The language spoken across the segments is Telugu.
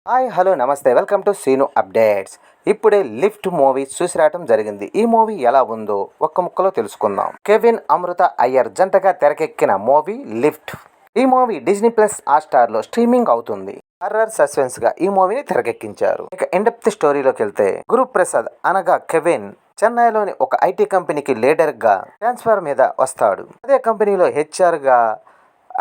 హాయ్ హలో నమస్తే వెల్కమ్ టు సీను అప్డేట్స్. ఇప్పుడే లిఫ్ట్ మూవీ చూసి రావటం జరిగింది. ఈ మూవీ ఎలా ఉందో ఒక్క ముక్కలో తెలుసుకుందాం. కెవిన్ అమృత అయ్యర్ జంటగా తెరకెక్కిన మూవీ లిఫ్ట్. ఈ మూవీ డిజ్నీ ప్లస్ హాట్‌స్టార్ లో స్ట్రీమింగ్ అవుతుంది. హర్రర్ సస్పెన్స్ గా ఈ మూవీని తెరకెక్కించారు. ఇక ఇన్డెప్త్ స్టోరీలోకి వెళ్తే గురుప్రసాద్ అనగా కెవిన్ చెన్నైలోని ఒక ఐటీ కంపెనీకి లీడర్ గా ట్రాన్స్ఫర్ మీద వస్తాడు. అదే కంపెనీలో హెచ్ఆర్ గా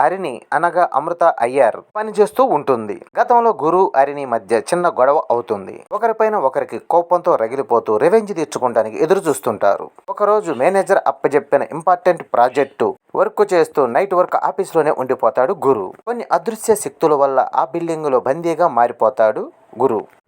అరిని అనగా అమృత అయ్యర్ పనిచేస్తూ ఉంటుంది. గతంలో గురు అరిని మధ్య చిన్న గొడవ అవుతుంది. ఒకరిపైన ఒకరికి కోపంతో రగిలిపోతూ రివెంజ్ తీర్చుకోవడానికి ఎదురు చూస్తుంటారు. ఒకరోజు మేనేజర్ అప్పచెప్పిన ఇంపార్టెంట్ ప్రాజెక్టు వర్క్ చేస్తూ నైట్ వర్క్ ఆఫీస్లోనే ఉండిపోతాడు గురు. కొన్ని అదృశ్య శక్తుల వల్ల ఆ బిల్డింగ్ లో బందీగా మారిపోతాడు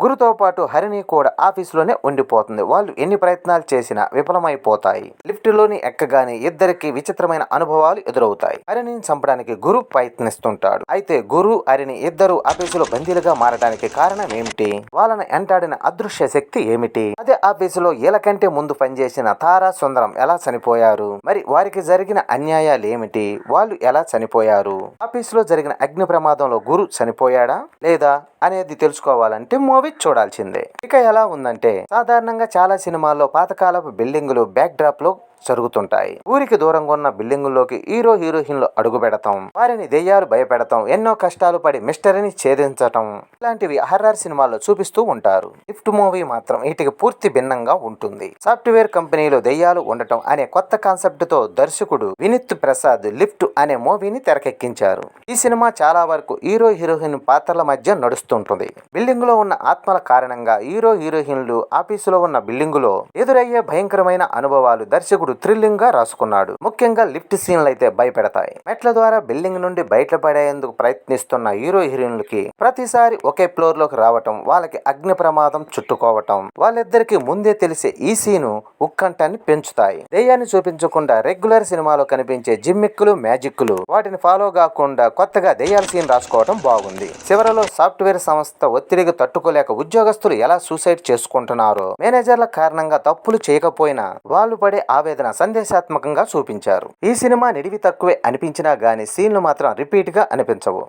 గురుతో పాటు హరిణి కూడా ఆఫీసులోనే ఉండిపోతుంది. వాళ్ళు ఎన్ని ప్రయత్నాలు చేసినా విఫలమైపోతాయి. లిఫ్ట్ లోని ఎక్కగానే ఇద్దరికి విచిత్రమైన అనుభవాలు ఎదురవుతాయి. హరిణిని చంపడానికి గురు ప్రయత్నిస్తుంటాడు. అయితే గురు హరిణి ఇద్దరు ఆఫీసులో బందీలుగా మారడానికి కారణం ఏమిటి? వాళ్ళని ఎంటాడిన అదృశ్య శక్తి ఏమిటి? అదే ఆఫీసులో వీళ్ళకంటే ముందు పనిచేసిన తారా సుందరం ఎలా చనిపోయారు? మరి వారికి జరిగిన అన్యాయాలు ఏమిటి? వాళ్ళు ఎలా చనిపోయారు? ఆఫీసులో జరిగిన అగ్ని ప్రమాదంలో గురు చనిపోయాడా లేదా అనేది తెలుసుకోవాలంటే మూవీ చూడాల్సిందే. ఇక ఎలా ఉందంటే సాధారణంగా చాలా సినిమాల్లో పాతకాలపు బిల్డింగులు బ్యాక్ డ్రాప్ లో జరుగుతుంటాయి. ఊరికి దూరంగా ఉన్న బిల్డింగుల్లోకి హీరో హీరోయిన్లు అడుగు పెడతాం, వారిని దెయ్యాలు భయపెడతాం, ఎన్నో కష్టాలు పడి మిస్టరీని ఛేదించటం ఇలాంటివి హర్రర్ సినిమాల్లో చూపిస్తూ ఉంటారు. లిఫ్ట్ మూవీ మాత్రం వీటికి పూర్తి భిన్నంగా ఉంటుంది. సాఫ్ట్వేర్ కంపెనీలో దెయ్యాలు ఉండటం అనే కొత్త కాన్సెప్ట్ తో దర్శకుడు వినీత్ ప్రసాద్ లిఫ్ట్ అనే మూవీని తెరకెక్కించారు. ఈ సినిమా చాలా వరకు హీరో హీరోయిన్ పాత్రల మధ్య నడుస్తుంటుంది. బిల్డింగ్ లో ఉన్న ఆత్మల కారణంగా హీరో హీరోయిన్లు ఆఫీసులో ఉన్న బిల్డింగులో ఎదురయ్యే భయంకరమైన అనుభవాలు దర్శకుడు థ్రిల్లింగ్ గా రాసుకున్నాడు. ముఖ్యంగా లిఫ్ట్ సీన్లు అయితే భయపెడతాయి. మెట్ల ద్వారా బిల్డింగ్ నుండి బయటపడేందుకు ప్రయత్నిస్తున్న హీరో హీరోయిన్లకి ప్రతిసారి ఒకే ఫ్లోర్ లోకి రావటం, వాళ్ళకి అగ్ని ప్రమాదం చుట్టుకోవటం వాళ్ళిద్దరికి ముందే తెలిసే ఈ సీను ఉత్కంఠాన్ని పెంచుతాయి. దెయ్యాన్ని చూపించకుండా రెగ్యులర్ సినిమాలో కనిపించే జిమ్మిక్కులు మ్యాజిక్లు వాటిని ఫాలో కాకుండా కొత్తగా దెయ్యాల సీన్ రాసుకోవడం బాగుంది. చివరలో సాఫ్ట్వేర్ సంస్థ ఒత్తిడికి తట్టుకోలేక ఉద్యోగస్తులు ఎలా సూసైడ్ చేసుకుంటున్నారో, మేనేజర్ల కారణంగా తప్పులు చేయకపోయినా వాళ్ళు పడే ఆవేదన సందేశాత్మకంగా చూపించారు. ఈ సినిమా నిడివి తక్కువే అనిపించినా గానీ సీన్లు మాత్రం రిపీట్ గా అనిపించవు.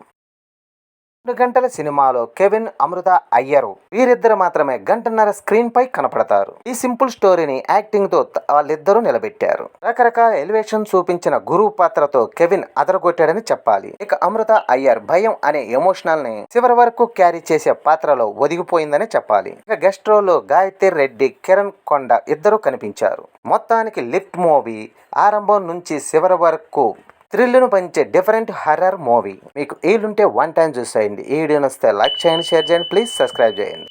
2 గంటల సినిమాలో కెవిన్ అమృత అయ్యరు వీరిద్దరు మాత్రమే గంటన్నర స్క్రీన్ పై కనపడతారు. ఈ సింపుల్ స్టోరీని యాక్టింగ్ తో వాళ్ళిద్దరూ నిలబెట్టారు. రకరకాల ఎలివేషన్ చూపించిన గురువు పాత్రతో కెవిన్ అదరగొట్టాడని చెప్పాలి. ఇక అమృత అయ్యర్ భయం అనే ఎమోషనల్ ని చివరి వరకు క్యారీ చేసే పాత్రలో ఒదిగిపోయిందని చెప్పాలి. ఇక గెస్ట్ రోల్ లో గాయత్రి రెడ్డి, కిరణ్ కొండ ఇద్దరు కనిపించారు. మొత్తానికి లిఫ్ట్ మూవీ ఆరంభం నుంచి చివరి వరకు థ్రిల్ను పంచే డిఫరెంట్ హర్రర్ మూవీ. మీకు వీలుంటే 1 టైం చూసేయండి. ఈ వీడియో నచ్చితే లైక్ చేయండి, షేర్ చేయండి, ప్లీజ్ సబ్స్క్రైబ్ చేయండి.